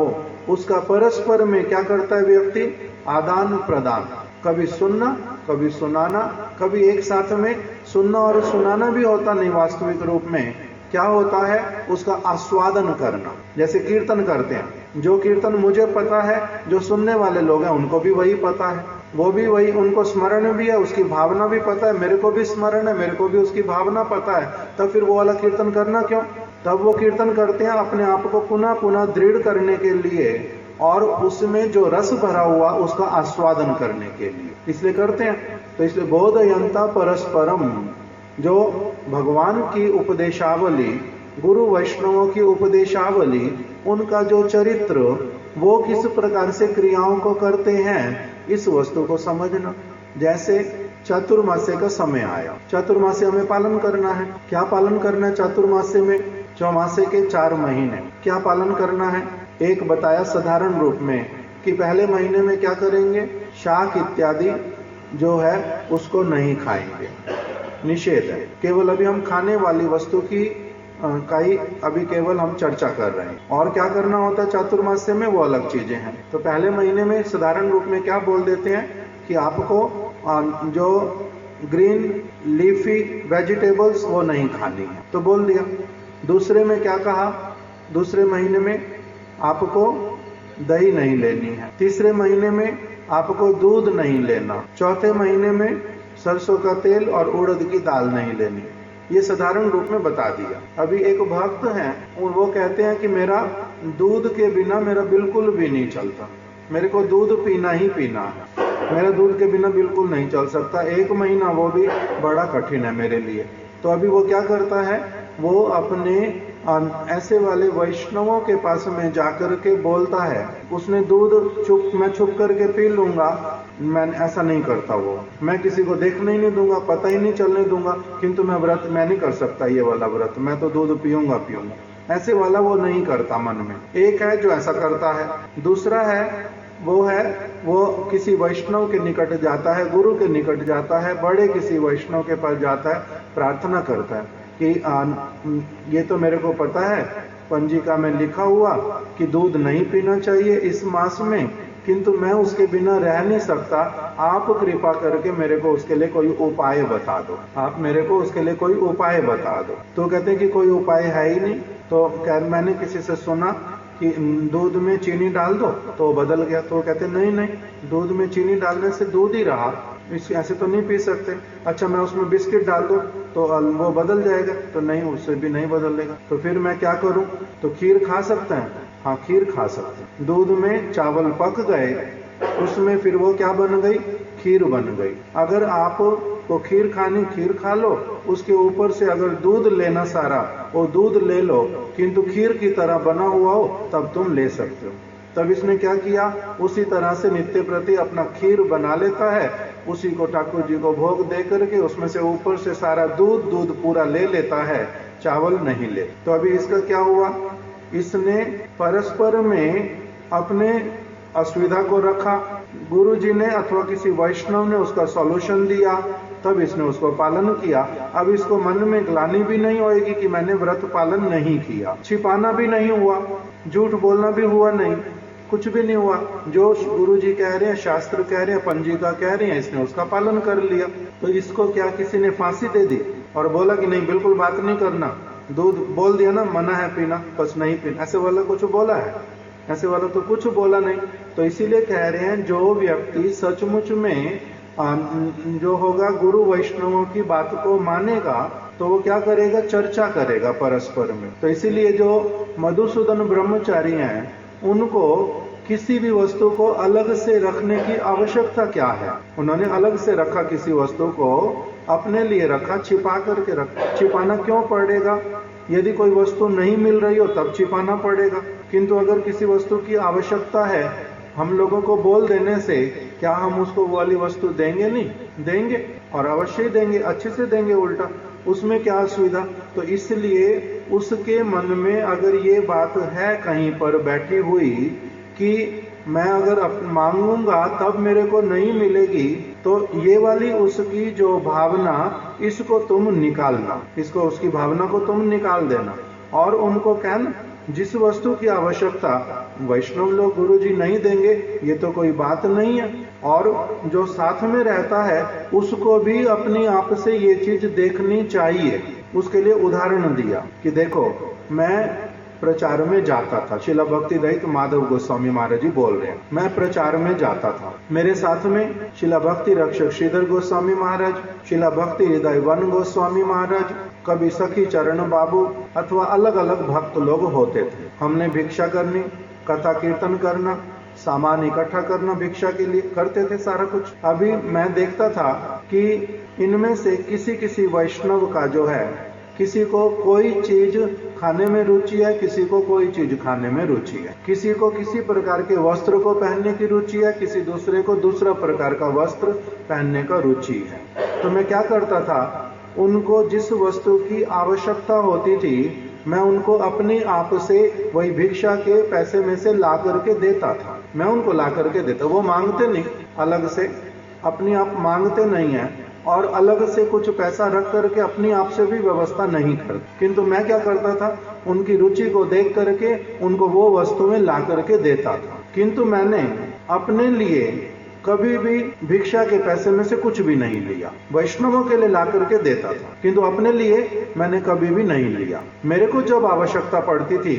उसका परस्पर में क्या करता है व्यक्ति? आदान प्रदान। कभी सुनना, कभी सुनाना, कभी एक साथ में सुनना और सुनाना भी होता नहीं। वास्तविक रूप में क्या होता है? उसका आस्वादन करना। जैसे कीर्तन करते हैं, जो कीर्तन मुझे पता है, जो सुनने वाले लोग हैं उनको भी वही पता है, वो भी वही, उनको स्मरण भी है, उसकी भावना भी पता है, मेरे को भी स्मरण है, मेरे को भी उसकी भावना पता है। तब फिर वो वाला कीर्तन करना क्यों? तब वो कीर्तन करते हैं अपने आप को पुनः पुनः दृढ़ करने के लिए और उसमें जो रस भरा हुआ उसका आस्वादन करने के लिए, इसलिए करते हैं। तो इसलिए बोधयंता परस्परम, जो भगवान की उपदेशावली, गुरु वैष्णवों की उपदेशावली, उनका जो चरित्र, वो किस प्रकार से क्रियाओं को करते हैं, इस वस्तु को समझना। जैसे चतुर्मास्य का समय आया, चतुर्मास्य हमें पालन करना है। क्या पालन करना है चतुर्मास्य में? चौमासे के 4 महीने क्या पालन करना है? एक बताया साधारण रूप में कि पहले महीने में क्या करेंगे? शाक इत्यादि जो है उसको नहीं खाएंगे, निषेध है। केवल अभी हम खाने वाली वस्तु की कई अभी केवल हम चर्चा कर रहे हैं। और क्या करना होता है चातुर्मास्य में, वो अलग चीजें हैं। तो पहले महीने में साधारण रूप में क्या बोल देते हैं कि आपको जो ग्रीन लीफी वेजिटेबल्स वो नहीं खानी है, तो बोल दिया। दूसरे में क्या कहा? दूसरे महीने में आपको दही नहीं लेनी है। तीसरे महीने में आपको दूध नहीं लेना। चौथे महीने में सरसों का तेल और उड़द की दाल नहीं लेनी। ये साधारण रूप में बता दिया। अभी एक भक्त हैं, वो कहते हैं कि मेरा दूध के बिना मेरा बिल्कुल भी नहीं चलता, मेरे को दूध पीना ही पीना है, मेरा दूध के बिना बिल्कुल नहीं चल सकता। 1 महीना वो भी बड़ा कठिन है मेरे लिए। तो अभी वो क्या करता है? वो अपने ऐसे वाले वैष्णवों के पास में जाकर के बोलता है, उसने दूध मैं छुप करके पी लूंगा, मैं ऐसा नहीं करता। वो मैं किसी को देखने ही नहीं दूंगा, पता ही नहीं चलने दूंगा, किंतु मैं व्रत मैं नहीं कर सकता ये वाला व्रत, मैं तो दूध पीऊंगा। ऐसे वाला वो नहीं करता मन में। एक है जो ऐसा करता है। दूसरा है वो किसी वैष्णव के निकट जाता है, गुरु के निकट जाता है, बड़े किसी वैष्णव के पास जाता है, प्रार्थना करता है कि ये तो मेरे को पता है, पंजिका में लिखा हुआ कि दूध नहीं पीना चाहिए इस मास में, किंतु मैं उसके बिना रह नहीं सकता। आप कृपा करके मेरे को उसके लिए कोई उपाय बता दो, आप मेरे को उसके लिए कोई उपाय बता दो। तो कहते हैं कि कोई उपाय है ही नहीं। तो मैंने किसी से सुना कि दूध में चीनी डाल दो तो बदल गया। तो कहते नहीं, दूध में चीनी डालने से दूध ही रहा, ऐसे तो नहीं पी सकते। अच्छा, मैं उसमें बिस्किट डाल दूं तो वो बदल जाएगा? तो नहीं, उससे भी नहीं बदलेगा। तो फिर मैं क्या करूं? तो खीर खा सकते हैं? हाँ, खीर खा सकते। दूध में चावल पक गए, उसमें फिर वो क्या बन गई, खीर बन गई। अगर आप को खीर खानी, खीर खा लो, उसके ऊपर से अगर दूध लेना सारा, वो दूध ले लो, किंतु खीर की तरह बना हुआ हो तब तुम ले सकते हो। तब इसने क्या किया, उसी तरह से नित्य प्रति अपना खीर बना लेता है, उसी को ठाकुर जी को भोग दे करके उसमें से ऊपर से सारा दूध पूरा ले लेता है, चावल नहीं ले। तो अभी इसका क्या हुआ, इसने परस्पर में अपने असुविधा को रखा, गुरु जी ने अथवा किसी वैष्णव ने उसका सॉल्यूशन दिया, तब इसने उसको पालन किया। अब इसको मन में ग्लानि भी नहीं होएगी कि मैंने व्रत पालन नहीं किया, छिपाना भी नहीं हुआ, झूठ बोलना भी हुआ नहीं, कुछ भी नहीं हुआ। जो गुरु जी कह रहे हैं, शास्त्र कह रहे हैं, पंजिका कह रहे हैं, इसने उसका पालन कर लिया। तो इसको क्या किसी ने फांसी दे दी और बोला कि नहीं बिल्कुल बात नहीं करना, दूध बोल दिया ना, मना है पीना, बस नहीं पीना, ऐसे वाला कुछ बोला है? ऐसे वाला तो कुछ बोला नहीं। तो इसीलिए कह रहे हैं, जो व्यक्ति सचमुच में जो होगा गुरु वैष्णवों की बात को मानेगा, तो वो क्या करेगा, चर्चा करेगा परस्पर में। तो इसीलिए जो मधुसूदन ब्रह्मचारी हैं, उनको किसी भी वस्तु को अलग से रखने की आवश्यकता क्या है? उन्होंने अलग से रखा, किसी वस्तु को अपने लिए रखा, छिपा करके रखा। छिपाना क्यों पड़ेगा? यदि कोई वस्तु नहीं मिल रही हो तब छिपाना पड़ेगा, किंतु अगर किसी वस्तु की आवश्यकता है, हम लोगों को बोल देने से क्या हम उसको वो वाली वस्तु देंगे? नहीं देंगे, और अवश्य ही देंगे, अच्छे से देंगे उल्टा, उसमें क्या असुविधा? तो इसलिए उसके मन में अगर ये बात है कहीं पर बैठी हुई कि मैं अगर मांगूंगा तब मेरे को नहीं मिलेगी, तो ये वाली उसकी जो भावना, इसको तुम निकालना, इसको, उसकी भावना को तुम निकाल देना। और उनको कहना, जिस वस्तु की आवश्यकता वैष्णव लोग गुरु जी नहीं देंगे, ये तो कोई बात नहीं है। और जो साथ में रहता है उसको भी अपनी आप से ये चीज देखनी चाहिए। उसके लिए उदाहरण दिया कि देखो, मैं प्रचार में जाता था, शिला भक्ति दत्त माधव गोस्वामी महाराज जी बोल रहे हैं, मैं प्रचार में जाता था, मेरे साथ में शिला भक्ति रक्षक श्रीधर गोस्वामी महाराज, शिला भक्ति हृदय वन गोस्वामी महाराज, कभी सखी चरण बाबू अथवा अलग अलग भक्त लोग होते थे। हमने भिक्षा करनी, कथा कीर्तन करना, सामान इकट्ठा करना, भिक्षा के लिए करते थे सारा कुछ। अभी मैं देखता था कि इनमें से किसी किसी वैष्णव का जो है, किसी को कोई चीज खाने में रुचि है, किसी को कोई चीज खाने में रुचि है, किसी को किसी प्रकार के वस्त्र को पहनने की रुचि है, किसी दूसरे को दूसरा प्रकार का वस्त्र पहनने का रुचि है। तो मैं क्या करता था, उनको जिस वस्तु की आवश्यकता होती थी, मैं उनको अपने आप से वही भिक्षा के पैसे में से ला करके देता था। मैं उनको ला करके देता, वो मांगते नहीं, अलग से अपने आप मांगते नहीं है, और अलग से कुछ पैसा रख करके अपनी आप से भी व्यवस्था नहीं करते। किंतु मैं क्या करता था, उनकी रुचि को देख करके उनको वो वस्तुएं ला करके देता था। किंतु मैंने अपने लिए कभी भी भिक्षा के पैसे में से कुछ भी नहीं लिया, वैष्णवों के लिए ला करके देता था, किंतु अपने लिए मैंने कभी भी नहीं लिया। मेरे को जब आवश्यकता पड़ती थी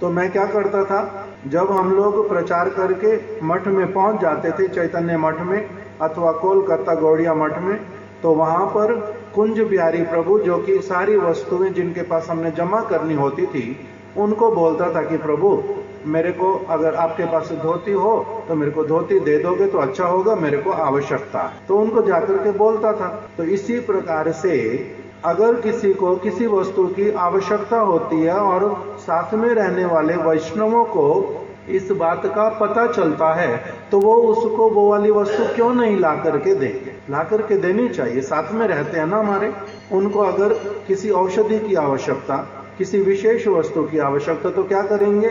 तो मैं क्या करता था, जब हम लोग प्रचार करके मठ में पहुंच जाते थे, चैतन्य मठ में अथवा कोलकाता गौड़िया मठ में, तो वहां पर कुंज बिहारी प्रभु, जो कि सारी वस्तुएं जिनके पास हमने जमा करनी होती थी, उनको बोलता था कि प्रभु, मेरे को अगर आपके पास धोती हो तो मेरे को धोती दे दोगे तो अच्छा होगा, मेरे को आवश्यकता है। तो उनको जाकर के बोलता था। तो इसी प्रकार से अगर किसी को किसी वस्तु की आवश्यकता होती है और साथ में रहने वाले वैष्णवों को इस बात का पता चलता है, तो वो उसको वो वाली वस्तु क्यों नहीं ला करके देंगे? ला करके देनी चाहिए, साथ में रहते हैं ना हमारे। उनको अगर किसी औषधि की आवश्यकता, किसी विशेष वस्तु की आवश्यकता, तो क्या करेंगे,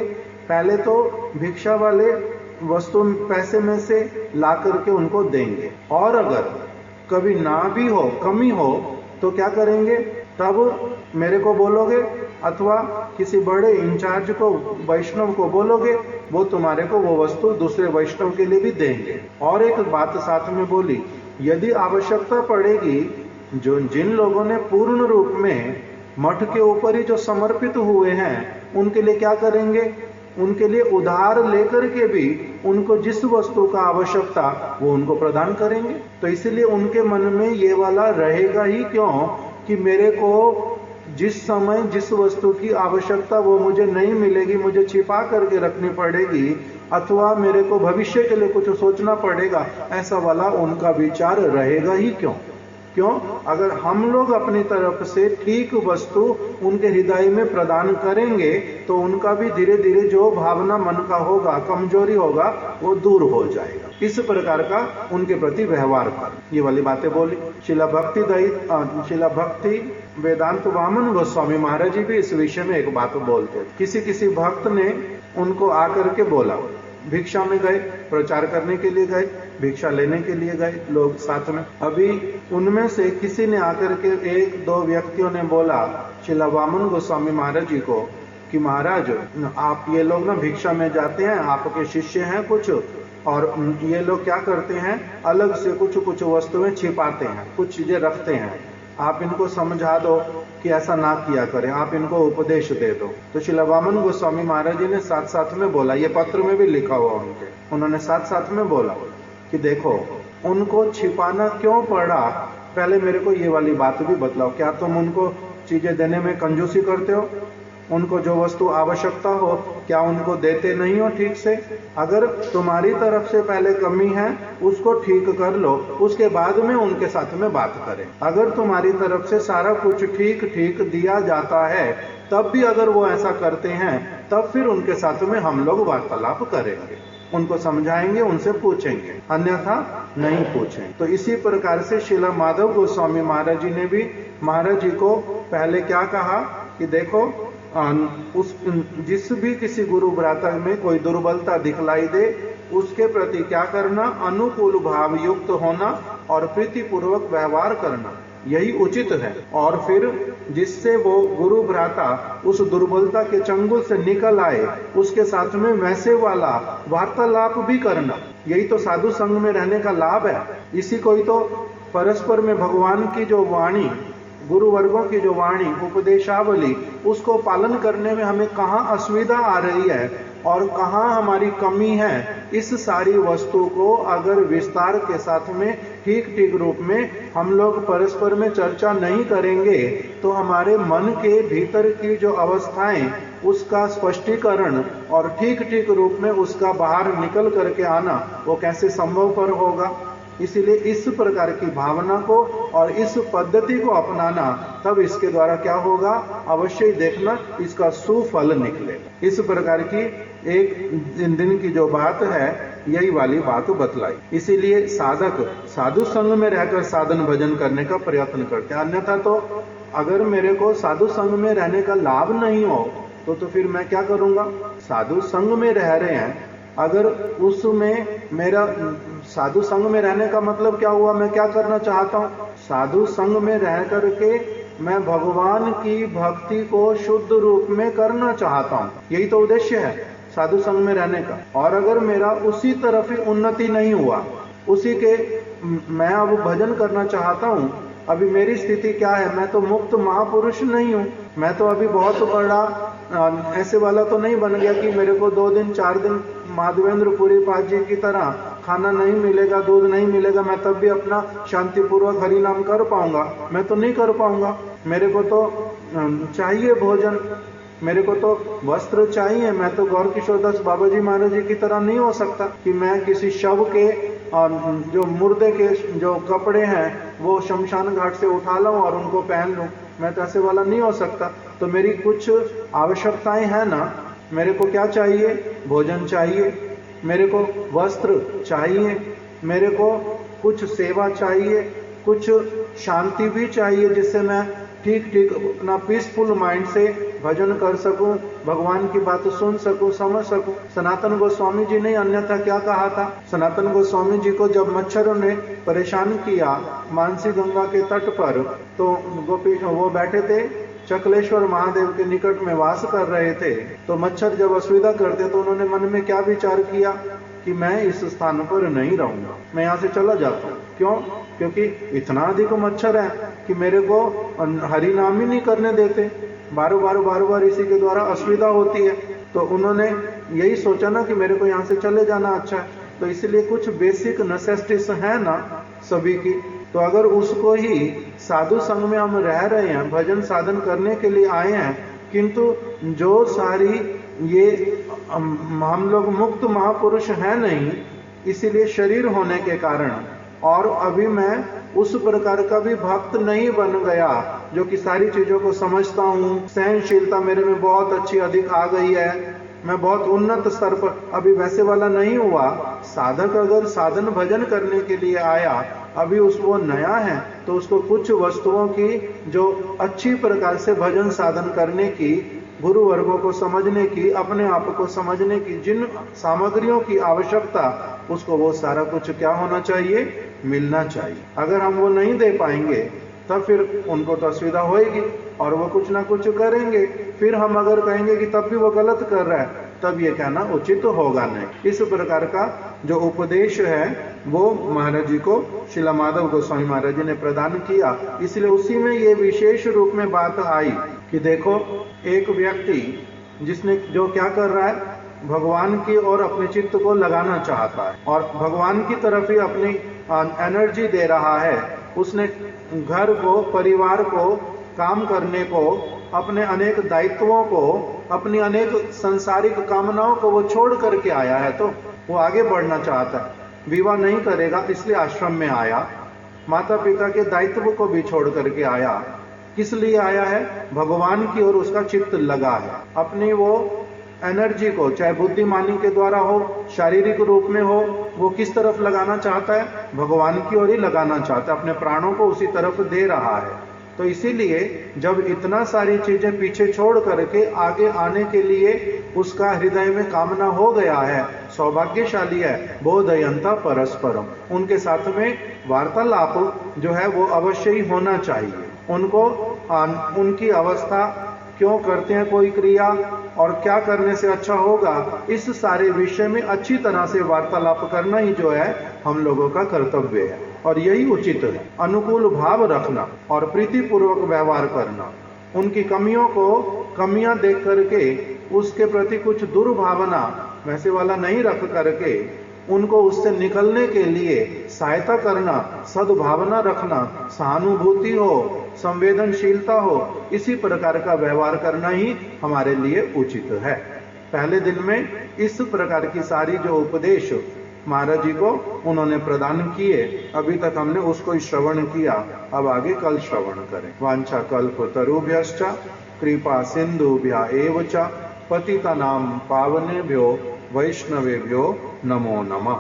पहले तो भिक्षा वाले वस्तु पैसे में से ला करके उनको देंगे, और अगर कभी ना भी हो, कमी हो, तो क्या करेंगे, तब मेरे को बोलोगे अथवा किसी बड़े इंचार्ज को, वैष्णव को बोलोगे, वो तुम्हारे को वो वस्तु दूसरे वैष्णव के लिए भी देंगे। और एक बात साथ में बोली, यदि आवश्यकता पड़ेगी, जो जिन लोगों ने पूर्ण रूप में मठ के ऊपर ही जो समर्पित हुए हैं, उनके लिए क्या करेंगे, उनके लिए उधार लेकर के भी उनको जिस वस्तु का आवश्यकता वो उनको प्रदान करेंगे। तो इसलिए उनके मन में ये वाला रहेगा ही क्यों कि मेरे को जिस समय जिस वस्तु की आवश्यकता वो मुझे नहीं मिलेगी, मुझे छिपा करके रखनी पड़ेगी, अथवा मेरे को भविष्य के लिए कुछ सोचना पड़ेगा, ऐसा वाला उनका विचार रहेगा ही क्यों? क्यों? अगर हम लोग अपनी तरफ से ठीक वस्तु उनके हृदय में प्रदान करेंगे तो उनका भी धीरे धीरे जो भावना मन का होगा, कमजोरी होगा, वो दूर हो जाएगा। इस प्रकार का उनके प्रति व्यवहार कर, ये वाली बातें बोली। शिला भक्ति वेदांत वामन गोस्वामी महाराज जी भी इस विषय में एक बात बोलते। किसी भक्त ने उनको आकर के बोला, भिक्षा में गए, प्रचार करने के लिए गए, भिक्षा लेने के लिए गए लोग साथ में। अभी उनमें से किसी ने आकर के, एक दो व्यक्तियों ने बोला शिला वामन गोस्वामी महाराज जी को कि महाराज आप ये लोग ना भिक्षा में जाते हैं, आपके शिष्य हैं कुछ, और ये लोग क्या करते हैं, अलग से कुछ वस्तुएं छिपाते हैं, कुछ चीजें रखते हैं, आप इनको समझा दो कि ऐसा ना किया करें, आप इनको उपदेश दे दो। तो शिला वामन गोस्वामी महाराज जी ने साथ साथ में बोला, ये पत्र में भी लिखा हुआ उन्होंने साथ साथ में बोला कि देखो उनको छिपाना क्यों पड़ा, पहले मेरे को ये वाली बात भी बतलाओ, क्या तुम उनको चीजें देने में कंजूसी करते हो? उनको जो वस्तु आवश्यकता हो क्या उनको देते नहीं हो ठीक से? अगर तुम्हारी तरफ से पहले कमी है उसको ठीक कर लो, उसके बाद में उनके साथ में बात करें। अगर तुम्हारी तरफ से सारा कुछ ठीक ठीक दिया जाता है तब भी अगर वो ऐसा करते हैं तब फिर उनके साथ में हम लोग वार्तालाप करेंगे, उनको समझाएंगे, उनसे पूछेंगे, अन्यथा नहीं पूछें। तो इसी प्रकार से शिला माधव गोस्वामी महाराज जी ने भी महाराज जी को पहले क्या कहा कि देखो जिस भी किसी गुरु भ्राता में कोई दुर्बलता दिखलाई दे उसके प्रति क्या करना, अनुकूल भाव युक्त होना और प्रीति पूर्वक व्यवहार करना, यही उचित है। और फिर जिससे वो गुरु भ्राता उस दुर्बलता के चंगुल से निकल आए उसके साथ में वैसे वाला वार्तालाप भी करना, यही तो साधु संघ में रहने का लाभ है। इसी को ही तो परस्पर में भगवान की जो वाणी, गुरु वर्गों की जो वाणी, उपदेशावली, उसको पालन करने में हमें कहाँ असुविधा आ रही है और कहाँ हमारी कमी है, इस सारी वस्तु को अगर विस्तार के साथ में ठीक ठीक रूप में हम लोग परस्पर में चर्चा नहीं करेंगे तो हमारे मन के भीतर की जो अवस्थाएं, उसका स्पष्टीकरण और ठीक ठीक रूप में उसका बाहर निकल करके आना वो कैसे संभव पर होगा। इसीलिए इस प्रकार की भावना को और इस पद्धति को अपनाना, तब इसके द्वारा क्या होगा, अवश्य ही देखना इसका सुफल निकलेगा। इस प्रकार की एक दिन की जो बात है यही वाली बात बतलाई। इसीलिए साधक साधु संघ में रहकर साधन भजन करने का प्रयत्न करते हैं, अन्यथा तो अगर मेरे को साधु संघ में रहने का लाभ नहीं हो तो फिर मैं क्या करूंगा। साधु संघ में रह रहे हैं, अगर उसमें मेरा साधु संघ में रहने का मतलब क्या हुआ, मैं क्या करना चाहता हूँ, साधु संघ में रह करके मैं भगवान की भक्ति को शुद्ध रूप में करना चाहता हूँ, यही तो उद्देश्य है साधु संघ में रहने का। और अगर मेरा उसी तरफ ही उन्नति नहीं हुआ, उसी के मैं अब भजन करना चाहता हूँ, अभी मेरी स्थिति क्या है, मैं तो मुक्त महापुरुष नहीं हूँ, मैं तो अभी बहुत बड़ा ऐसे वाला तो नहीं बन गया कि मेरे को 2 दिन 4 दिन माधवेंद्र पुरी पाद जी की तरह खाना नहीं मिलेगा, दूध नहीं मिलेगा, मैं तब भी अपना शांतिपूर्वक हरि नाम कर पाऊंगा, मैं तो नहीं कर पाऊंगा। मेरे को तो चाहिए भोजन, मेरे को तो वस्त्र चाहिए, मैं तो गौर किशोर दास बाबा जी महाराज जी की तरह नहीं हो सकता कि मैं किसी शव के जो मुर्दे के जो कपड़े हैं वो शमशान घाट से उठा लाऊं और उनको पहन लूं, मैं तो ऐसे वाला नहीं हो सकता। तो मेरी कुछ आवश्यकताएं हैं ना, मेरे को क्या चाहिए, भोजन चाहिए, मेरे को वस्त्र चाहिए, मेरे को कुछ सेवा चाहिए, कुछ शांति भी चाहिए जिससे मैं ठीक ठीक अपना पीसफुल माइंड से भजन कर सकूं, भगवान की बात सुन सकूं, समझ सकूं। सनातन गोस्वामी जी ने अन्यथा क्या कहा था, सनातन गोस्वामी जी को जब मच्छरों ने परेशान किया मानसी गंगा के तट पर, तो गोपी वो बैठे थे चकलेश्वर महादेव के निकट में वास कर रहे थे, तो मच्छर जब असुविधा करते तो उन्होंने मन में क्या विचार किया कि मैं इस स्थान पर नहीं रहूंगा, मैं यहाँ से चला जाता हूँ। क्यों? क्योंकि इतना अधिक मच्छर है कि मेरे को हरि नाम ही नहीं करने देते, बार बार इसी के द्वारा असुविधा होती है। तो उन्होंने यही सोचा ना कि मेरे को यहाँ से चले जाना अच्छा है। तो इसलिए कुछ बेसिक नेसेसिटीज है ना सभी की, तो अगर उसको ही साधु संग में हम रह रहे हैं, भजन साधन करने के लिए आए हैं, किंतु जो सारी ये हम लोग मुक्त महापुरुष हैं नहीं, इसीलिए शरीर होने के कारण, और अभी मैं उस प्रकार का भी भक्त नहीं बन गया जो कि सारी चीजों को समझता हूँ, सहनशीलता मेरे में बहुत अच्छी अधिक आ गई है, मैं बहुत उन्नत स्तर पर, अभी वैसे वाला नहीं हुआ। साधक अगर साधन भजन करने के लिए आया, अभी वो नया है, तो उसको कुछ वस्तुओं की जो अच्छी प्रकार से भजन साधन करने की, गुरु वर्गों को समझने की, अपने आप को समझने की जिन सामग्रियों की आवश्यकता, उसको वो सारा कुछ क्या होना चाहिए, मिलना चाहिए। अगर हम वो नहीं दे पाएंगे तब फिर उनको तो असुविधा होएगी और वो कुछ ना कुछ करेंगे। फिर हम अगर कहेंगे कि तब भी वो गलत कर रहा है, तब ये कहना उचित तो होगा नहीं। इस प्रकार का जो उपदेश है वो महाराज जी को श्रील माधव गोस्वामी महाराज जी ने प्रदान किया। इसलिए उसी में ये विशेष रूप में बात आई कि देखो, एक व्यक्ति जिसने जो क्या कर रहा है, भगवान की ओर अपने चित्त को लगाना चाहता है और भगवान की तरफ ही अपनी एनर्जी दे रहा है। उसने घर को, परिवार को, काम करने को, अपने अनेक दायित्वों को, अपनी अनेक संसारिक कामनाओं को वो छोड़ करके आया है, तो वो आगे बढ़ना चाहता है। विवाह नहीं करेगा इसलिए आश्रम में आया, माता पिता के दायित्व को भी छोड़ करके आया। किस लिए आया है? भगवान की ओर उसका चित्त लगा है। अपनी वो एनर्जी को, चाहे बुद्धिमानी के द्वारा हो, शारीरिक रूप में हो, वो किस तरफ लगाना चाहता है? भगवान की ओर ही लगाना चाहता है, अपने प्राणों को उसी तरफ दे रहा है। तो इसीलिए जब इतना सारी चीजें पीछे छोड़ करके आगे आने के लिए उसका हृदय में कामना हो गया है, सौभाग्यशाली है। बोधयंता परस्परम, उनके साथ में वार्तालाप जो है वो अवश्य ही होना चाहिए। उनको उनकी अवस्था, क्यों करते हैं कोई क्रिया और क्या करने से अच्छा होगा, इस सारे विषय में अच्छी तरह से वार्तालाप करना ही जो है हम लोगों का कर्तव्य है और यही उचित है। अनुकूल भाव रखना और प्रीतिपूर्वक व्यवहार करना, उनकी कमियों को कमियां देख करके उसके प्रति कुछ दुर्भावना वैसे वाला नहीं रख करके उनको उससे निकलने के लिए सहायता करना, सद्भावना रखना, सहानुभूति हो, संवेदनशीलता हो, इसी प्रकार का व्यवहार करना ही हमारे लिए उचित है। पहले दिन में इस प्रकार की सारी जो उपदेश महाराज जी को उन्होंने प्रदान किए, अभी तक हमने उसको ही श्रवण किया, अब आगे कल श्रवण करें। वांछा कल्पतरुभ्यश्च कृपा सिंधुभ्य एव च पतितानां पावनेभ्यो वैष्णवेभ्यो नमो नमः।